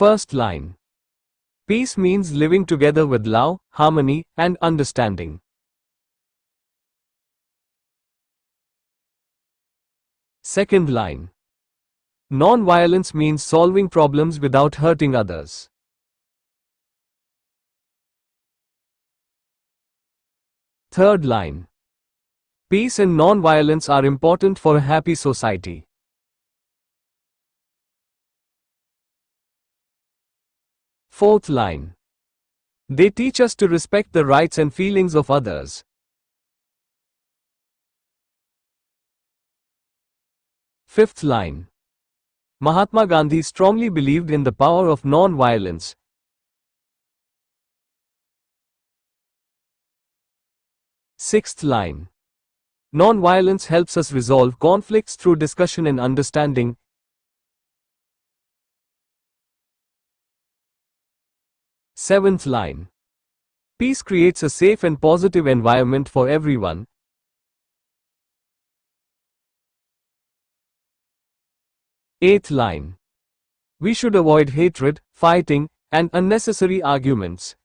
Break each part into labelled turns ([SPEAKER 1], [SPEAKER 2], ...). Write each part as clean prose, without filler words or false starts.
[SPEAKER 1] First line. Peace means living together with love, harmony, and understanding. Second line. Non-violence means solving problems without hurting others. Third line. Peace and non-violence are important for a happy society. Fourth line. They teach us to respect the rights and feelings of others. Fifth line. Mahatma Gandhi strongly believed in the power of non-violence. Sixth line. Non-violence helps us resolve conflicts through discussion and understanding. Seventh line. Peace creates a safe and positive environment for everyone. Eighth line. We should avoid hatred, fighting, and unnecessary arguments.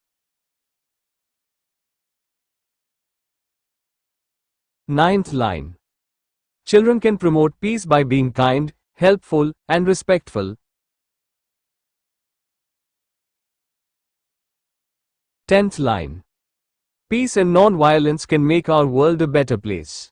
[SPEAKER 1] Ninth line. Children can promote peace by being kind, helpful, and respectful. 10th line. Peace and non-violence can make our world a better place.